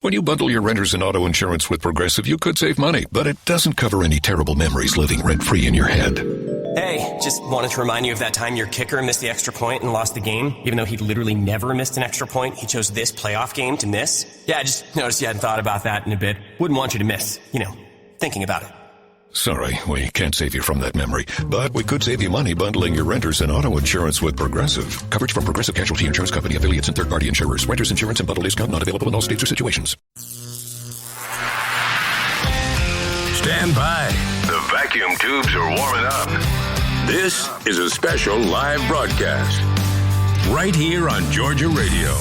When you bundle your renters and auto insurance with Progressive, you could save money, but it doesn't cover any terrible memories living rent-free in your head. Hey, just wanted to remind you of that time your kicker missed the extra point and lost the game. Even though he'd literally never missed an extra point, he chose this playoff game to miss. Yeah, I just noticed you hadn't thought about that in a bit. Wouldn't want you to miss, thinking about it. Sorry, we can't save you from that memory, but we could save you money bundling your renters and auto insurance with Progressive. Coverage from Progressive Casualty Insurance Company, affiliates, and third-party insurers. Renters insurance and bundle discount not available in all states or situations. Stand by. The vacuum tubes are warming up. This is a special live broadcast right here on Georgia Radio.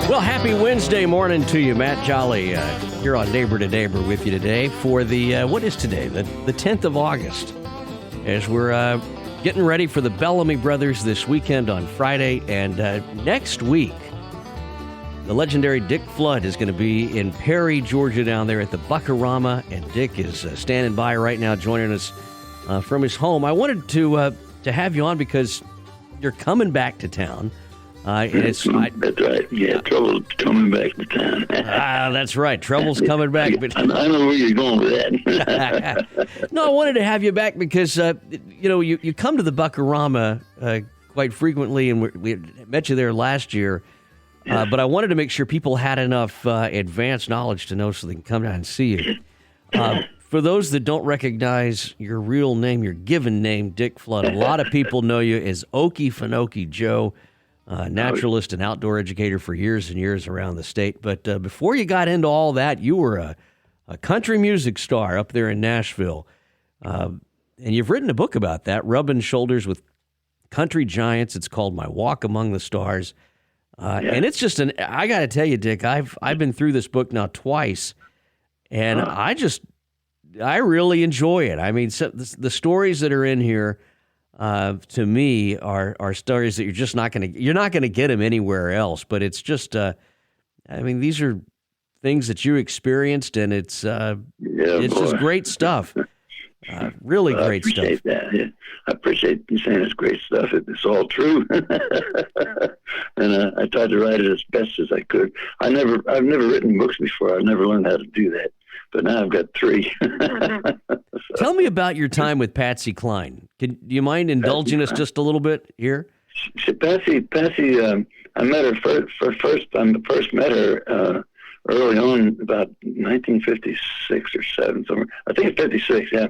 Well, happy Wednesday morning to you. Matt Jolley here on Neighbor to Neighbor with you today for the, what is today? The 10th of August, as we're getting ready for the Bellamy Brothers this weekend on Friday. And next week, the legendary Dick Flood is going to be in Perry, Georgia, down there at the Buckarama. And Dick is standing by right now, joining us from his home. I wanted to have you on because you're coming back to town. That's right. Yeah, Trouble's coming back to town. That's right. Trouble's coming back. But I know where you're going with that. No, I wanted to have you back because, you come to the Buckarama quite frequently, and we met you there last year. But I wanted to make sure people had enough advanced knowledge to know so they can come down and see you. For those that don't recognize your real name, your given name, Dick Flood, a lot of people know you as Okefenokee Joe. Naturalist and outdoor educator for years and years around the state. But before you got into all that, you were a country music star up there in Nashville. And you've written a book about that, Rubbing Shoulders with Country Giants. It's called My Walk Among the Stars. And it's just I got to tell you, Dick, I've been through this book now twice, and I really enjoy it. I mean, the stories that are in here, to me, are stories that you're not gonna get them anywhere else. But it's just, these are things that you experienced, and it's just great stuff. Really great stuff. I appreciate that. Yeah. I appreciate you saying it's great stuff. It's all true, and I tried to write it as best as I could. I've never written books before. I've never learned how to do that. But now I've got 3. Tell me about your time with Patsy Cline. Do you mind indulging us just a little bit here? Patsy, I met her first. I first met her early on, about 1956 or 7, somewhere. I think it's 56. Yeah,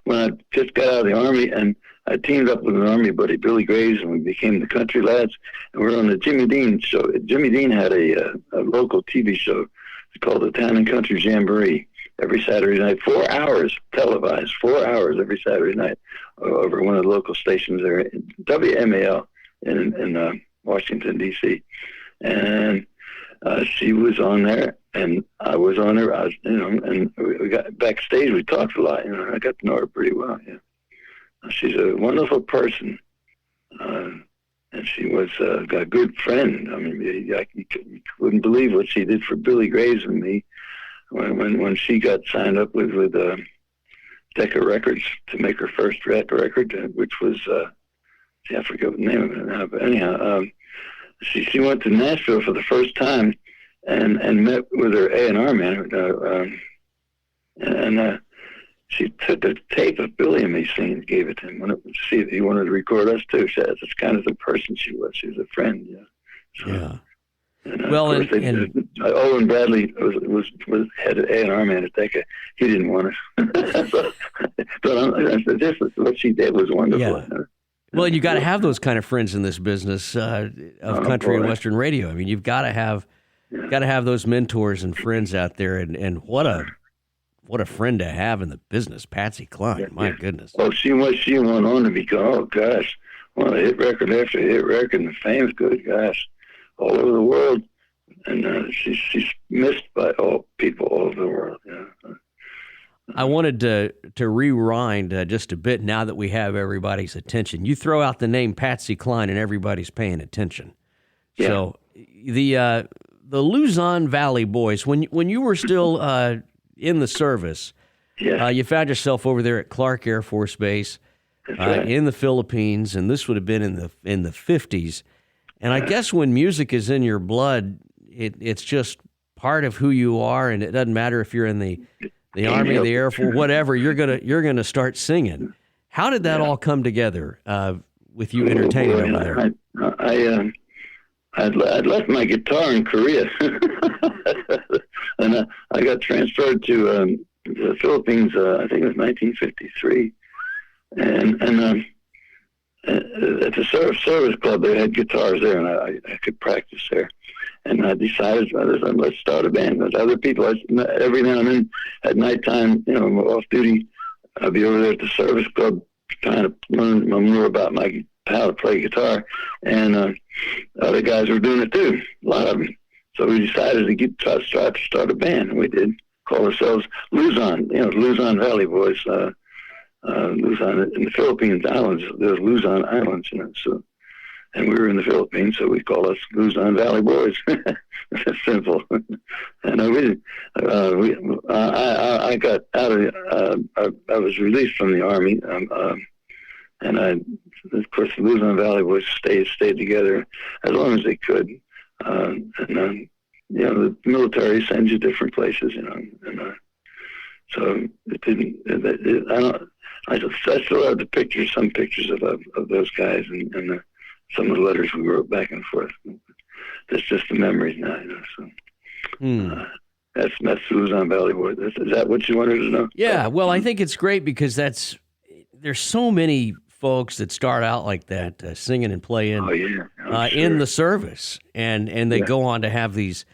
when I just got out of the Army, and I teamed up with an Army buddy, Billy Graves, and we became the Country Lads. And we were on the Jimmy Dean show. Jimmy Dean had a local TV show. It's called the Town and Country Jamboree. Every Saturday night, 4 hours televised, 4 hours every Saturday night over one of the local stations there, in WMAL in Washington, D.C. And she was on there, and I was on there. And we got backstage. We talked a lot. I got to know her pretty well. Yeah, she's a wonderful person, and she was a good friend. I mean, you wouldn't believe what she did for Billy Graves and me. When she got signed up with Decca Records to make her first record, which was I forget the name of it now, but anyhow, she went to Nashville for the first time and met with her A&R man, and she took a tape of Billy and me singing, gave it to him. To see if he wanted to record us too. That's kind of the person she was. She was a friend. Yeah. So, yeah. And, well, Owen Bradley was head of A&R man at Decca. He didn't want us. but just what she did was wonderful. Yeah. Well, you got to have those kind of friends in this business of country and Western radio. I mean, you've got to have those mentors and friends out there. And what a friend to have in the business, Patsy Cline. My goodness. Oh, she went on to become, oh gosh, one of the hit record after hit record, and the fame's good, gosh, all over the world. And she's missed by all people all over the world. Yeah. I wanted to rewind just a bit now that we have everybody's attention. You throw out the name Patsy Cline and everybody's paying attention. Yeah. So the Luzon Valley Boys, when you were still in the service, you found yourself over there at Clark Air Force Base. right. in the Philippines, and this would have been in the 50s. And I guess when music is in your blood, it's just part of who you are, and it doesn't matter if you're in the Army, the Air Force, whatever. You're gonna start singing. How did that all come together with you entertaining over there? I'd left my guitar in Korea, and I got transferred to the Philippines. I think it was 1953, and at the service club they had guitars there, and I could practice there. And I decided, let's start a band. There's other people. Every now and then at nighttime, I'm off duty. I'd be over there at the service club trying to learn more about how to play guitar, and other guys were doing it too, a lot of them. So we decided to try to start a band, and we did. Call ourselves Luzon, Luzon Valley Boys. Luzon in the Philippines islands, there's Luzon Islands, So, and we were in the Philippines, so we call us Luzon Valley Boys. It's simple. And I got out of. I was released from the Army, and of course, the Luzon Valley Boys stayed together as long as they could. The military sends you different places, and so it didn't. I still have some pictures of those guys and some of the letters we wrote back and forth. That's just the memories now, So that's Luzon Valley Boys. Is that what you wanted to know? Yeah. Well, I think it's great because there's so many folks that start out like that, singing and playing in the service, and they go on to have these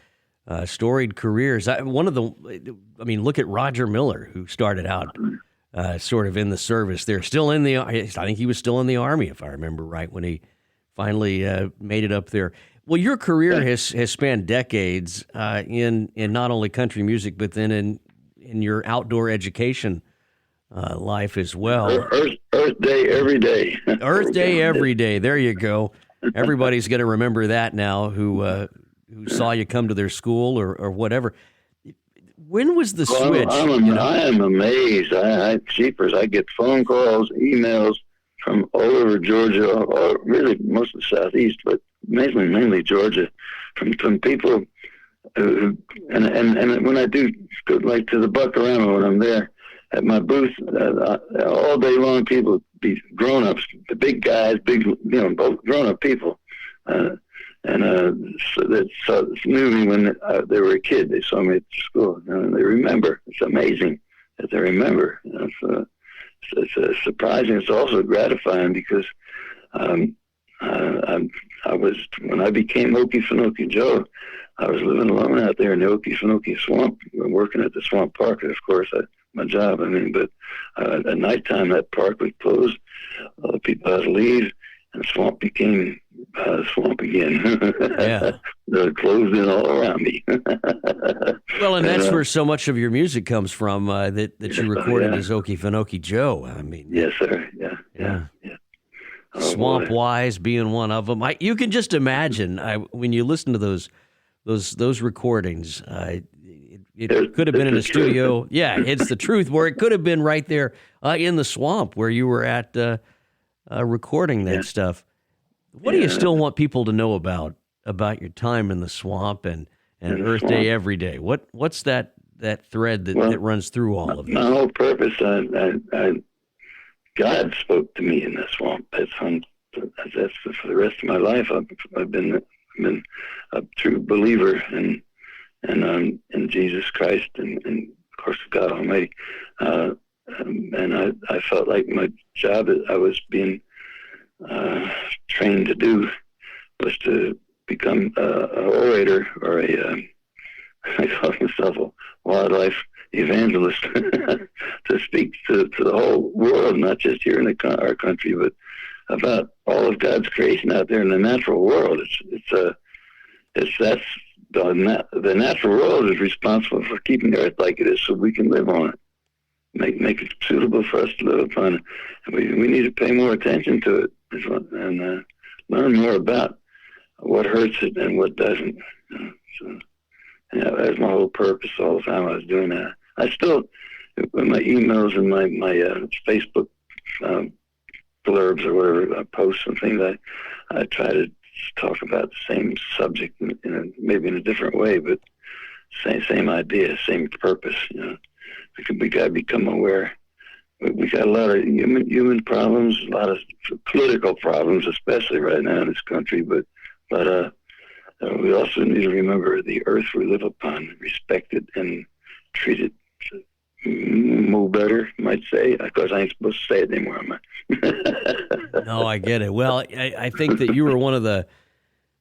storied careers. Look at Roger Miller, who started out sort of in the service. They're still in I think he was still in the Army, if I remember right, when he finally made it up there. Well, your career has spanned decades in not only country music, but then in your outdoor education life as well. Earth Day every day. Earth Day every day. There you go. Everybody's going to remember that now who saw you come to their school or whatever. When was the switch? I am amazed. I get phone calls, emails from all over Georgia, or really most of the Southeast, but mainly Georgia, from people who, and when I do go like to the Buckarama when I'm there at my booth, all day long people, be grown-ups, the big guys, both grown-up people, so knew me when they were a kid. They saw me at school, and they remember. It's amazing that they remember. It's surprising. It's also gratifying because I was, when I became Okefenokee Joe, I was living alone out there in the Okefenokee Swamp, working at the Swamp Park, of course, my job. But at nighttime that park would close. All the people had to leave, and the swamp became swamp again. Yeah. They closed in all around me. Well, and that's where so much of your music comes from, that you recorded as Okefenokee Joe. Yes, sir. Yeah. Oh, Swamp Wise being one of them. You can just imagine when you listen to those recordings. It could have been in a studio. Yeah, it's the truth. Where it could have been right there in the swamp where you were at recording that stuff. What do you still want people to know about your time in the swamp and Earth Day every day? What's that thread that runs through all of this? My whole purpose, God spoke to me in the swamp. That's for the rest of my life. I've been a true believer in Jesus Christ and of course God Almighty. And I felt like my job that I was being trained to do was to become an orator, or I call myself a wildlife evangelist, to speak to the whole world, not just here in our country, but about all of God's creation out there in the natural world. The natural world is responsible for keeping the earth like it is, so we can live on it, make it suitable for us to live upon. And we need to pay more attention to it and learn more about what hurts it and what doesn't. That was my whole purpose all the time I was doing that. I still, with my emails and my Facebook blurbs or whatever, posts and things, I try to talk about the same subject maybe in a different way, but same idea, same purpose. We got to become aware. We got a lot of human problems, a lot of political problems, especially right now in this country. But we also need to remember the earth we live upon, respect it and treat it more better, might say. Of course, I ain't supposed to say it anymore, am I? No, I get it. Well, I think that you were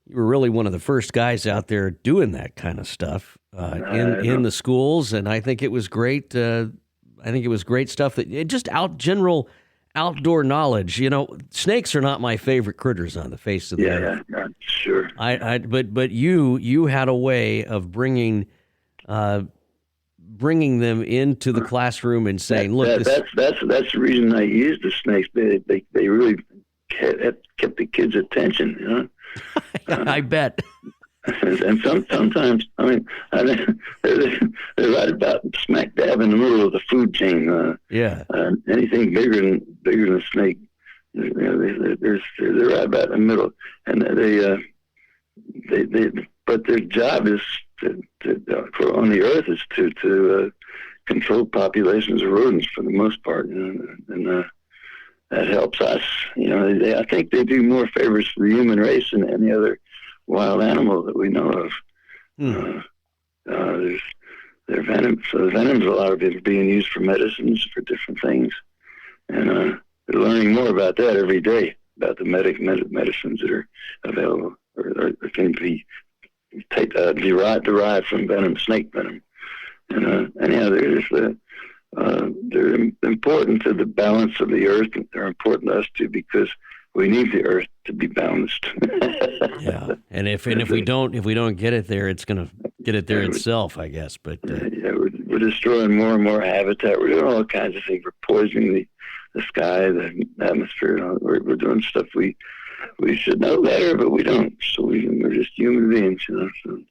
really one of the first guys out there doing that kind of stuff in the schools, and I think it was great. I think it was great stuff that just general outdoor knowledge. Snakes are not my favorite critters on the face of the earth. Yeah, sure. But you had a way of bringing them into the classroom and saying, "Look, that's the reason I used the snakes. They really kept the kids' attention. I bet. And sometimes, they're right about smack dab in the middle of the food chain. Anything bigger than a snake, they're right about in the middle. And but their job is on the earth is to control populations of rodents for the most part, and that helps us. I think they do more favors for the human race than any other wild animal that we know of. Their venom. So the venom's a lot of it is being used for medicines, for different things, and they're learning more about that every day, about the medicines that are available or can be derived from venom, snake venom, and they're important to the balance of the earth. They're important to us too because we need the earth to be balanced. Yeah, and if we don't get it there, it's going to get it there itself, I guess. But we're destroying more and more habitat. We're doing all kinds of things. We're poisoning the sky, the atmosphere. We're doing stuff we should know better, but we don't. So we're just human beings, So,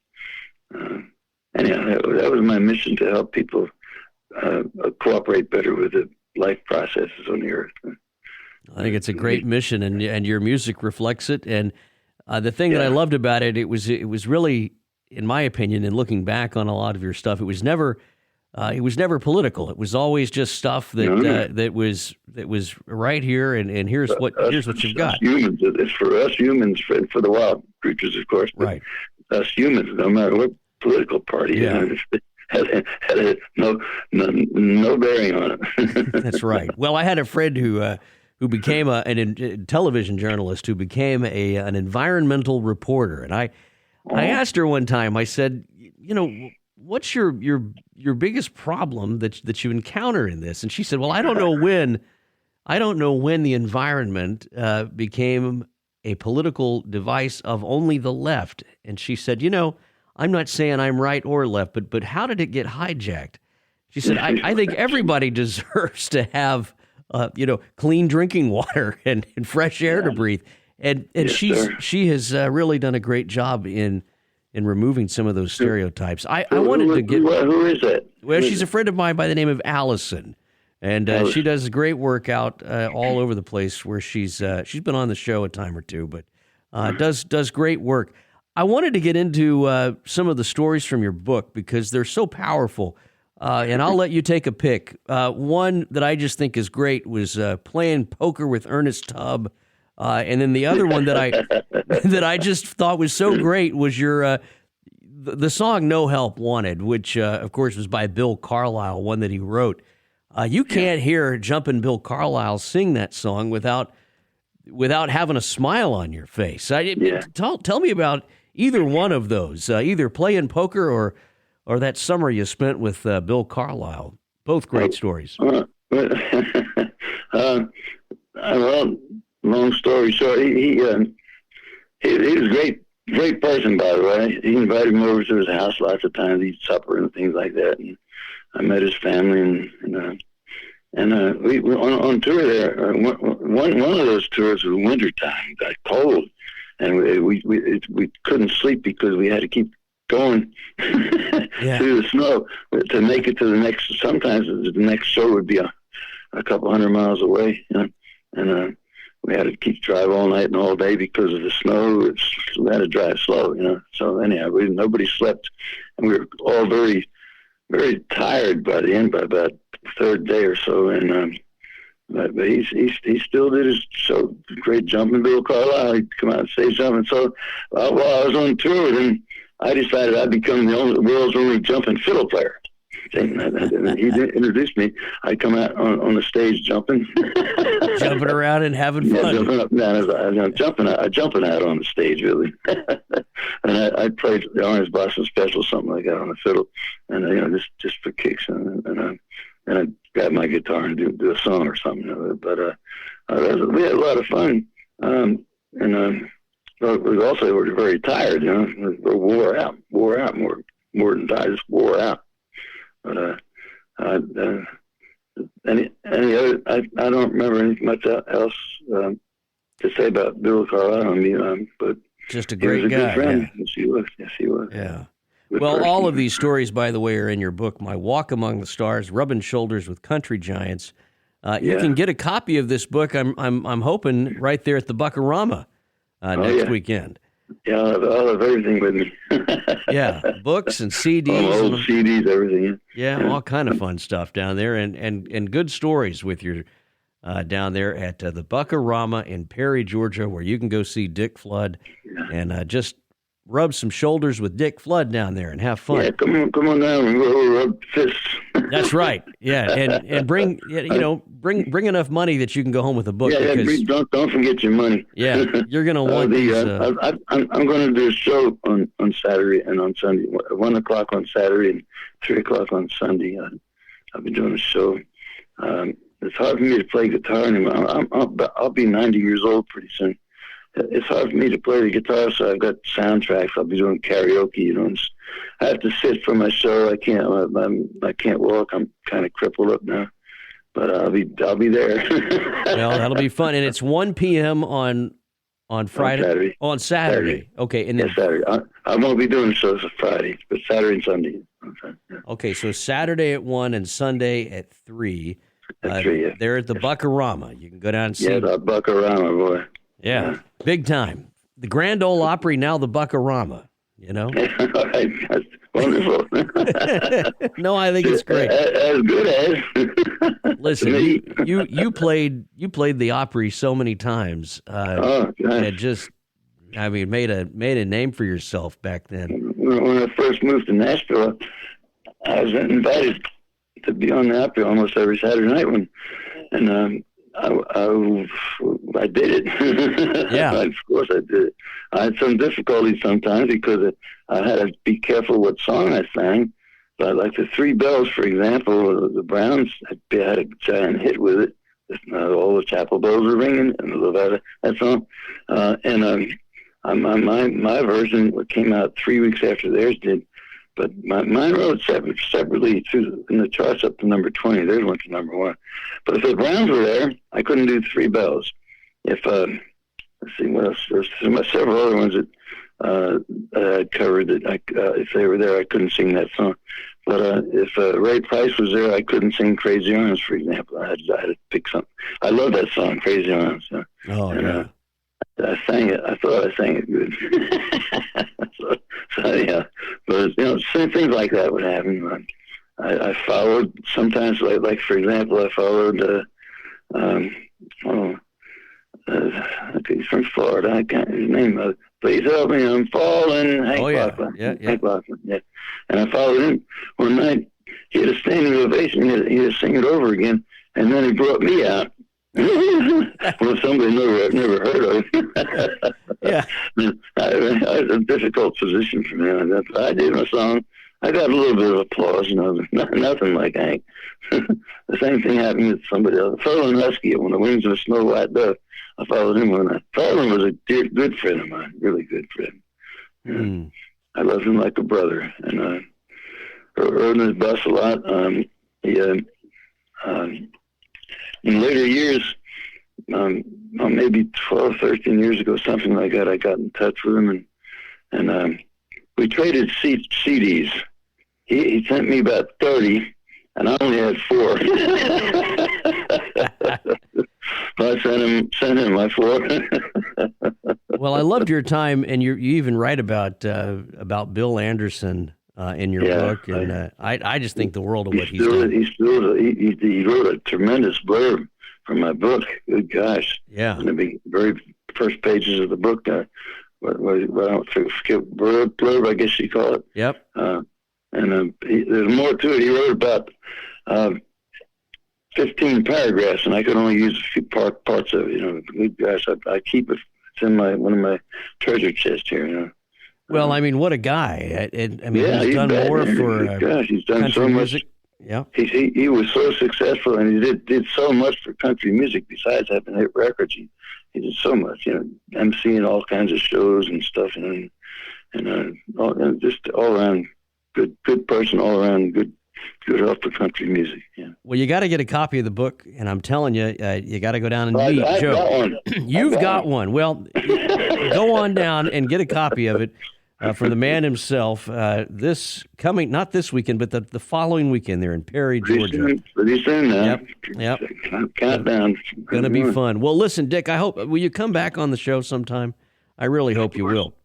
anyhow, that was my mission, to help people cooperate better with the life processes on the earth. I think it's a great mission, and your music reflects it. And the thing that I loved about it, it was really, in my opinion, and looking back on a lot of your stuff, it was never political. It was always just stuff that was right here, and here's what you've got. Humans, it's for us humans, for the wild creatures, of course. But right. Us humans, no matter what political party, had no bearing on it. That's right. Well, I had a friend who became a television journalist, who became an environmental reporter, and I asked her one time. I said, what's your biggest problem that you encounter in this? And she said, well, I don't know when the environment became a political device of only the left. And she said, I'm not saying I'm right or left, but how did it get hijacked? She said, I think everybody deserves to have clean drinking water and fresh air to breathe. And she has really done a great job in removing some of those stereotypes. I wanted to get... Who is that? Well, she's a friend of mine by the name of Allison. And she does great work out all over the place, where she's been on the show a time or two, but does great work. I wanted to get into some of the stories from your book because they're so powerful. And I'll let you take a pick. One that I just think is great was playing poker with Ernest Tubb. And then the other one that I just thought was so great was your the song "No Help Wanted," which of course was by Bill Carlisle, one that he wrote. You can't hear Jumpin' Bill Carlisle sing that song without having a smile on your face. Tell me about either one of those, either playing poker or that summer you spent with Bill Carlisle. Both great stories. Well, long story short, he was a great person, by the way. He invited me over to his house lots of times, eat supper and things like that. And I met his family, and we were on tour there. One of those tours was wintertime, got cold, and we couldn't sleep because we had to keep going through the snow to make it to the next. Sometimes the next show would be a couple hundred miles away, and we had to keep drive all night and all day because of the snow. We had to drive slow, you know. So anyhow, nobody slept, and we were all very, very tired by the end, by about the third day or so. And but he still did his so great jumping. Bill Carlisle, he'd come out and stage jumping. So while I was on tour with him, I decided I'd become the world's only jumping fiddle player. And he introduced me. I'd come out on the stage jumping. Jumping around and having fun. Yeah, jumping up and down. I was jumping out on the stage, really. And I played the Orange Blossom Special, something like that, on the fiddle. And, you know, just for kicks. And I grab my guitar and do a song or something. You know, but we had a lot of fun. But we also were very tired, you know. We wore out more than tired, just wore out. But any other, I don't remember anything much else to say about Bill Carlisle. I mean, but just a great guy. Good friend. Yeah. Yes, he was. Yeah. Good Well, person. all of these stories, by the way, are in your book, My Walk Among the Stars, Rubbing Shoulders with Country Giants. You can get a copy of this book, I'm hoping, right there at the Buckarama next weekend. Yeah, I'll have everything with me. Yeah, books and CDs. All old CDs, everything. Yeah, all kind of fun stuff down there, and good stories with your down there at the Buckarama in Perry, Georgia, where you can go see Dick Flood and just rub some shoulders with Dick Flood down there and have fun. Yeah, come on down and we'll rub fists. That's right. Yeah, and bring enough money that you can go home with a book. Yeah, because, don't forget your money. Yeah, you're gonna want these. I'm going to do a show on Saturday and on Sunday. 1 o'clock on Saturday and 3 o'clock on Sunday. I'll be doing a show. It's hard for me to play guitar anymore. I'll be 90 years old pretty soon. It's hard for me to play the guitar, so I've got soundtracks. I'll be doing karaoke, you know. I have to sit for my show. I can't walk. I'm kind of crippled up now, but I'll be there. Well, that'll be fun, and it's 1 p.m. on Friday. On Saturday. Okay, and then Saturday. I won't be doing shows on Friday, but Saturday and Sunday. Yeah. Okay, so Saturday at 1 and Sunday at 3. At 3, yeah. They're at the Buckarama. You can go down and see. Yeah, the Buckarama, boy. Yeah, big time. The Grand Ole Opry, now the Buckarama, you know? All right, that's wonderful. No, I think it's great. As good as. Listen, you played the Opry so many times. Oh, gosh. And it just, I mean, made a name for yourself back then. When I first moved to Nashville, I was invited to be on the Opry almost every Saturday night and I did it. Yeah. Of course I did it. I had some difficulties sometimes because I had to be careful what song I sang. But like the Three Bells, for example, the Browns had a giant hit with it. All the chapel bells were ringing, and that song. My version came out 3 weeks after theirs did. But mine wrote separately in the charts up to number 20. Theirs went to number 1. But if the Browns were there, I couldn't do Three Bells. If let's see what else. There's several other ones that I covered that if they were there, I couldn't sing that song. But if Ray Price was there, I couldn't sing Crazy Arms, for example. I had to pick something. I love that song, Crazy Arms. Yeah. I sang it. I thought I sang it good. so yeah, but things like that would happen. I followed sometimes, like for example, I followed. He's from Florida. I can't his name. Please help me, I'm falling. Hank Lachlan. Yeah. Hank Lachlan. Yeah. And I followed him one night. He had a standing ovation. He had to sing it over again, and then he brought me out. Well, somebody never heard of. Yeah. I was a difficult position for me. I did my song. I got a little bit of applause, nothing like Hank. The same thing happened with somebody else. Ferlin Husky, on the Wings of a Snow White Dove. I followed him when Ferlin was a good friend of mine, really good friend. I loved him like a brother, and rode in his bus a lot. In later years, maybe 12, 13 years ago, something like that, I got in touch with him, and we traded CDs. He sent me about 30, and I only had 4. So I sent him my 4. Well, I loved your time, and you even write about Bill Anderson in your book, and I just think the world of what he's done. He wrote a tremendous blurb for my book. Good gosh! Yeah, in the very first pages of the book, what I don't skip blurb, I guess you call it. Yep. And there's more to it. He wrote about 15 paragraphs, and I could only use a few parts of it. Good gosh, I keep it. It's in one of my treasure chests here. Well, I mean, what a guy! He's done more for he's done so much. Music. Yeah, he was so successful, and he did so much for country music. Besides having hit records, he did so much. emceeing all kinds of shows and stuff, and just all around good person, all around good help for country music. Yeah. Well, you got to get a copy of the book, and I'm telling you, you got to go down and meet Joe. Got one. You've got one. Well, go on down and get a copy of it from the man himself. Not this weekend, but the following weekend there in Perry, Georgia. Pretty soon now. Yep. Countdown. Going to be fun. Well, listen, Dick, will you come back on the show sometime? I really hope you will.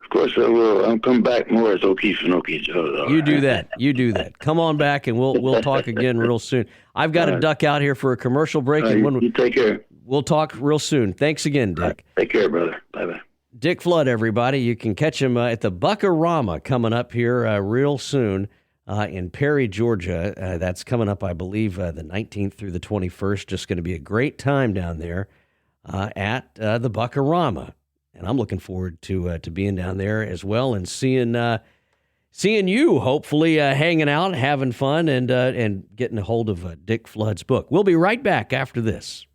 Of course I will. I'll come back more as Okie Finokie Joe. You do that. Come on back, and we'll talk again real soon. I've got to duck out here for a commercial break. You take care. We'll talk real soon. Thanks again, Dick. Take care, brother. Bye-bye. Dick Flood, everybody. You can catch him at the Buckarama coming up here real soon in Perry, Georgia. That's coming up, I believe, the 19th through the 21st. Just going to be a great time down there at the Buckarama. And I'm looking forward to being down there as well and seeing you, hopefully hanging out, having fun, and getting a hold of Dick Flood's book. We'll be right back after this.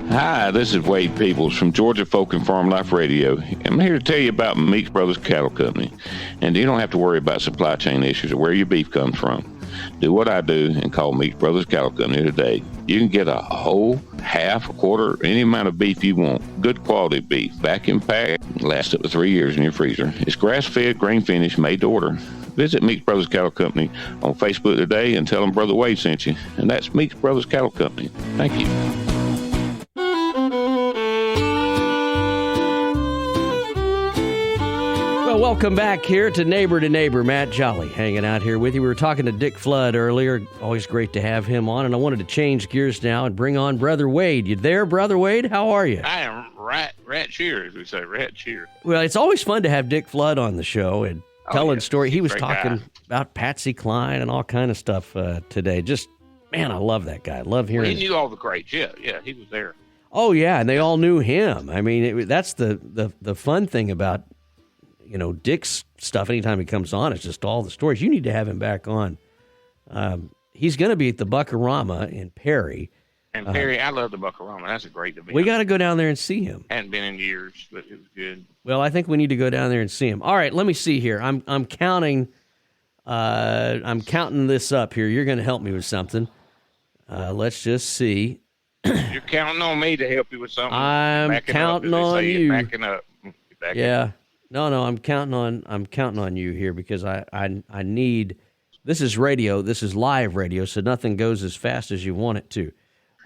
Hi, this is Wade Peoples from Georgia Folk and Farm Life Radio. I'm here to tell you about Meeks Brothers Cattle Company. And you don't have to worry about supply chain issues or where your beef comes from. Do what I do and call Meeks Brothers Cattle Company today. You can get a whole, half, a quarter, any amount of beef you want. Good quality beef, vacuum packed, lasts up to 3 years in your freezer. It's grass-fed, grain-finished, made to order. Visit Meeks Brothers Cattle Company on Facebook today and tell them Brother Wade sent you. And that's Meeks Brothers Cattle Company. Thank you. Well, welcome back here to Neighbor. Matt Jolley hanging out here with you. We were talking to Dick Flood earlier. Always great to have him on. And I wanted to change gears now and bring on Brother Wade. You there, Brother Wade? How are you? I am rat cheer, as we say, rat cheer. Well, it's always fun to have Dick Flood on the show and telling stories. He was talking about Patsy Cline and all kind of stuff today. Just, man, I love that guy. I love hearing He knew all the greats. Yeah, he was there. Oh, yeah, and they all knew him. I mean, that's the fun thing about Dick's stuff. Anytime he comes on, it's just all the stories. You need to have him back on. He's going to be at the Buckarama in Perry. And Perry, I love the Buckarama. That's a great event. We got to go down there and see him. Hadn't been in years, but it was good. Well, I think we need to go down there and see him. All right, let me see here. I'm counting. I'm counting this up here. You're going to help me with something. Let's just see. You're counting on me to help you with something. I'm counting on you. Backing up. Yeah. No, I'm counting on you here because I need. This is radio. This is live radio, so nothing goes as fast as you want it to.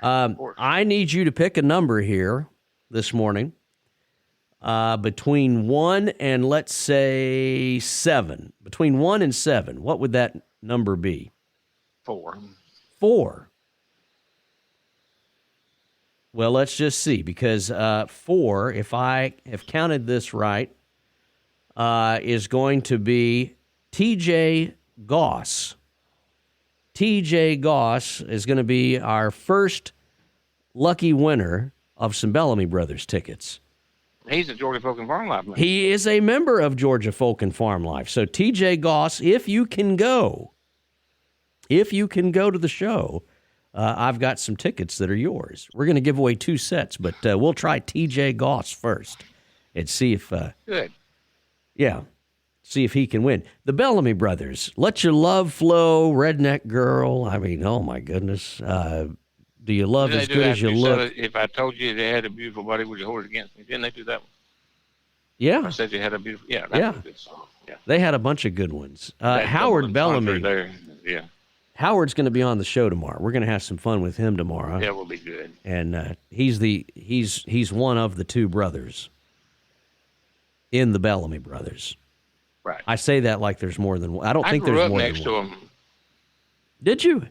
I need you to pick a number here this morning between 1 and, let's say, 7. Between 1 and 7, what would that number be? 4. 4. Well, let's just see, because 4, if I have counted this right, is going to be T.J. Goss. T.J. Goss is going to be our first lucky winner of some Bellamy Brothers tickets. He's a Georgia Folk and Farm Life member. He is a member of Georgia Folk and Farm Life. So T.J. Goss, if you can go to the show, I've got some tickets that are yours. We're going to give away 2 sets, but we'll try T.J. Goss first and see if... Good. Yeah. See if he can win. The Bellamy Brothers, Let Your Love Flow, Redneck Girl. I mean, oh my goodness. Do you love as good as you look? If I told you they had a beautiful body, would you hold it against me? Didn't they do that one? Yeah. I said you had a beautiful, that was a good song. Yeah. They had a bunch of good ones. Howard Bellamy. There. Yeah. Howard's going to be on the show tomorrow. We're going to have some fun with him tomorrow. Yeah, we'll be good. And he's one of the two brothers in the Bellamy brothers. Right. I say that like there's more than one. I don't think there's more than one. I grew up next to him. Did you?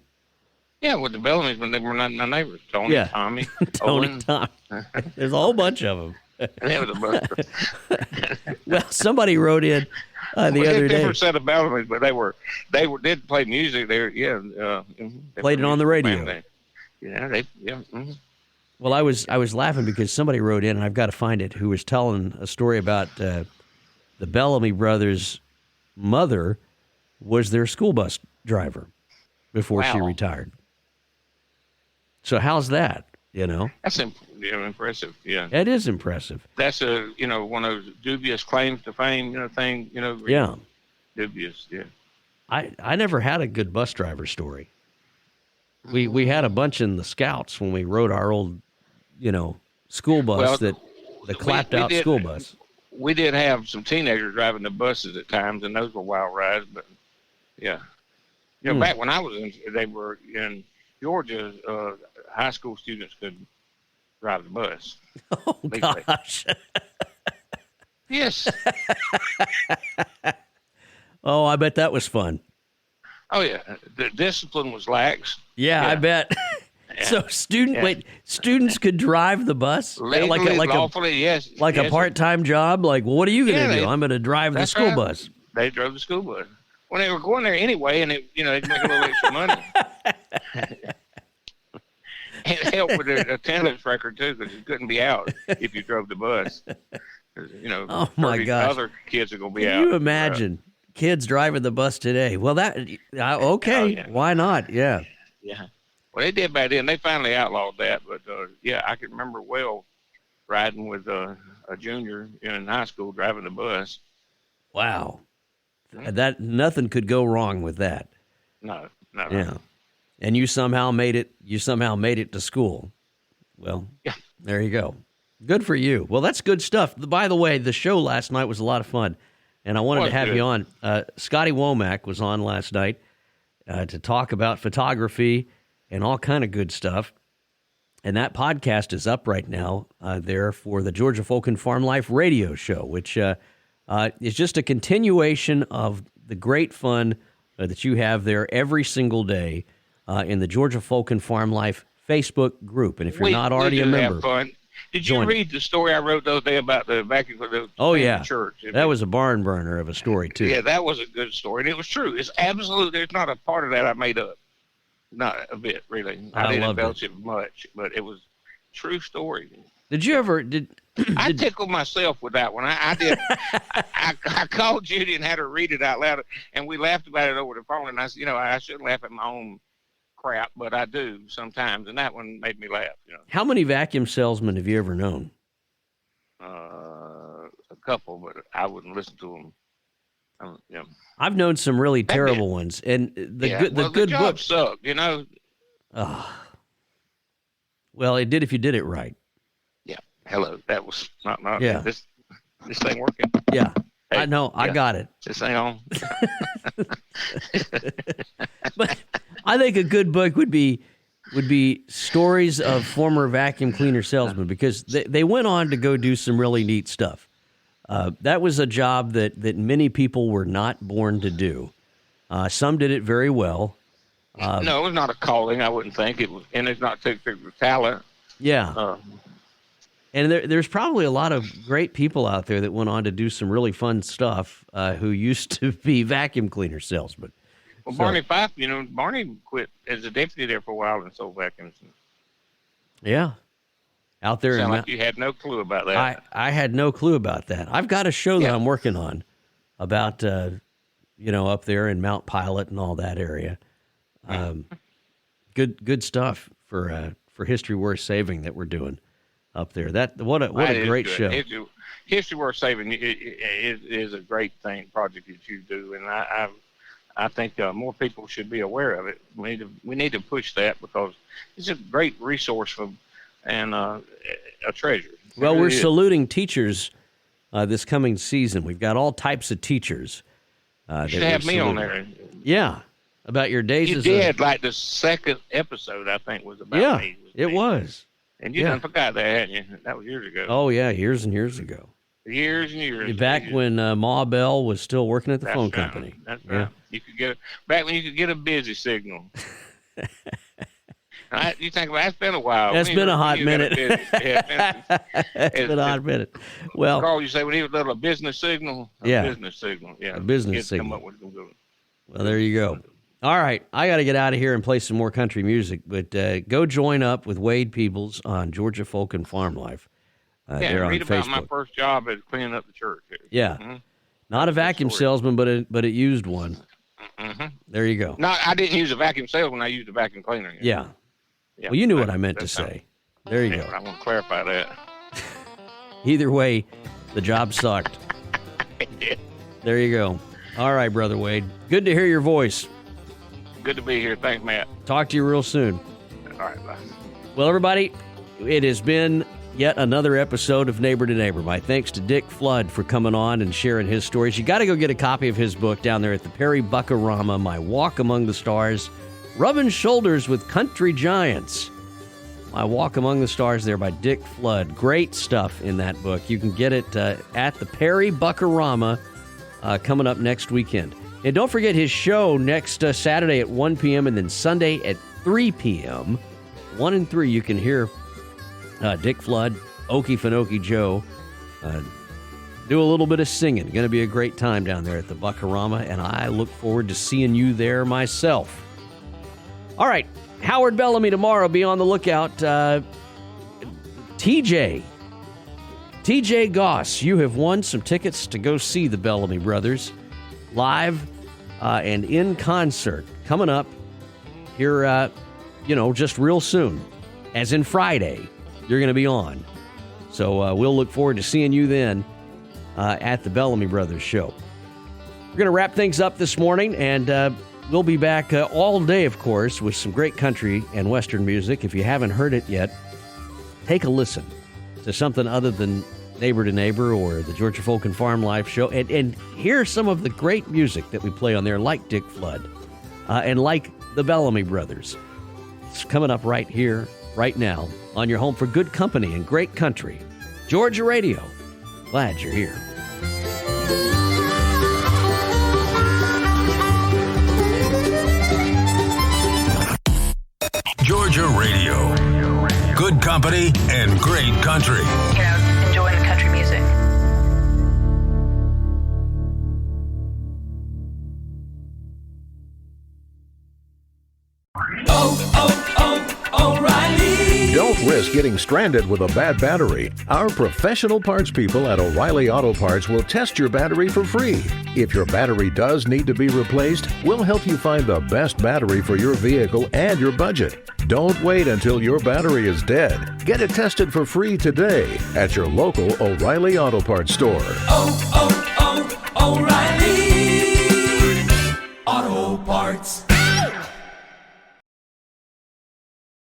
Yeah, with the Bellamys when they were not my neighbors. Tony, Tommy, Tony, Owen. Tom. There's a whole bunch of them. There was a bunch. Well, somebody wrote in the other day. They never said the Bellamys, but they did play music. They Played it on the radio. Well, I was laughing because somebody wrote in, and I've got to find it, who was telling a story about the Bellamy brothers' mother was their school bus driver before she retired. So how's that? That's impressive. Yeah, it is impressive. That's one of those dubious claims to fame, thing. Yeah, dubious. Yeah. I never had a good bus driver story. We had a bunch in the Scouts when we rode our old, school bus, the clapped out school bus. We did have some teenagers driving the buses at times, and those were wild rides. But yeah, back when I was they were in Georgia. High school students could drive the bus. Oh gosh! Yes. Oh, I bet that was fun. Oh yeah, the discipline was lax. Yeah. I bet. So students could drive the bus legally, lawfully, yes, a part-time job. Like, well, what are you going to do? I'm going to drive the school bus. They drove the school bus. Well, they were going there anyway, and they'd make a little extra money. It helped with the attendance record too, because you couldn't be out if you drove the bus. Oh my gosh, other kids are going to be out. Can you imagine kids driving the bus today? Well, okay, Oh, yeah. Why not? Yeah. Yeah. Well, they did back then. They finally outlawed that, but I can remember well riding with a junior in high school driving the bus. Wow, that nothing could go wrong with that. No. Yeah. And you somehow made it. To school. Well, yeah. There you go. Good for you. Well, that's good stuff. By the way, the show last night was a lot of fun, and I wanted to have you on. Scotty Womack was on last night to talk about photography and all kind of good stuff. And that podcast is up right now there for the Georgia Folk and Farm Life radio show, which is just a continuation of the great fun that you have there every single day in the Georgia Folk and Farm Life Facebook group. And if you're not already a member, have fun. Did you read the story I wrote the other day about the vacuum for the church? That was a barn burner of a story, too. Yeah, that was a good story, and it was true. It's absolute. There's not a part of that I made up. Not a bit, really. I didn't embellish it much, but it was a true story. Did you ever... I tickled myself with that one. I did. I called Judy and had her read it out loud, and we laughed about it over the phone, and I said, I shouldn't laugh at my own crap, but I do sometimes, and that one made me laugh. How many vacuum salesmen have you ever known? A couple, but I wouldn't listen to them. I've known some really terrible ones, and the good job book sucked. Well, it did if you did it right. Yeah. Hello. That was not. Yeah. This thing working. Yeah. Hey, I know. Yeah. I got it. This thing on. But I think a good book would be stories of former vacuum cleaner salesmen, because they went on to go do some really neat stuff. That was a job that many people were not born to do. Some did it very well. No, it was not a calling, I wouldn't think. It was, and it's not the talent. Yeah. And there's probably a lot of great people out there that went on to do some really fun stuff who used to be vacuum cleaner salesmen. Well, Barney Fife, Barney quit as a deputy there for a while and sold vacuums. Yeah. Out there. Sound like you had no clue about that. I had no clue about that. I've got a show that I'm working on about, up there in Mount Pilot and all that area. Good stuff for History Worth Saving that we're doing up there. What a great show. History Worth Saving is a great project that you do, and I think more people should be aware of it. We need to push that, because it's a great resource and a treasure. Well, we're saluting teachers this coming season. We've got all types of teachers. You should have me on there. Yeah. about your days. You did, like the second episode, I think, was about me. It was. And you done forgot that, hadn't you? That was years ago. Oh, yeah, years and years ago. Years and years. Back when Ma Bell was still working at the phone company. That's right. You could get back when you could get a busy signal. You think about it's been a while. It's been a hot minute. It's been a hot minute. Well, Carl, you say we need a little business signal. Business signal. Yeah. A business signal. Come up with them. Well, there you go. All right, I got to get out of here and play some more country music, but go join up with Wade Peebles on Georgia Folk and Farm Life. Read about my first job as cleaning up the church. Yeah, not a vacuum salesman, but it used one. Mm-hmm. There you go. No, I didn't use a vacuum salesman. I used a vacuum cleaner. Yeah. Well, you knew what I meant to say. There you go. I want to clarify that. Either way, the job sucked. It did. There you go. All right, Brother Wade. Good to hear your voice. Good to be here. Thanks, Matt. Talk to you real soon. All right, bye. Well, everybody, it has been yet another episode of Neighbor to Neighbor. My thanks to Dick Flood for coming on and sharing his stories. You got to go get a copy of his book down there at the Perry Buckarama, My Walk Among the Stars, Rubbing Shoulders with Country Giants. My Walk Among the Stars there by Dick Flood. Great stuff in that book. You can get it at the Perry Buckarama coming up next weekend. And don't forget his show next Saturday at 1 p.m. and then Sunday at 3 p.m. 1 and 3, you can hear Dick Flood, Okie Finokie Joe, do a little bit of singing. Going to be a great time down there at the Buckarama, and I look forward to seeing you there myself. All right, Howard Bellamy tomorrow. Be on the lookout. TJ Goss, you have won some tickets to go see the Bellamy Brothers live and in concert coming up here, just real soon, as in Friday. You're going to be on. So we'll look forward to seeing you then at the Bellamy Brothers show. We're going to wrap things up this morning, and we'll be back all day, of course, with some great country and Western music. If you haven't heard it yet, take a listen to something other than Neighbor to Neighbor or the Georgia Folk and Farm Life show, and hear some of the great music that we play on there, like Dick Flood and like the Bellamy Brothers. It's coming up right here, right now, on your home for good company and great country. Georgia Radio. Glad you're here. Georgia Radio. Good company and great country. Enjoying the country music. O'Reilly. Don't risk getting stranded with a bad battery. Our professional parts people at O'Reilly Auto Parts will test your battery for free. If your battery does need to be replaced, we'll help you find the best battery for your vehicle and your budget. Don't wait until your battery is dead. Get it tested for free today at your local O'Reilly Auto Parts store. O'Reilly.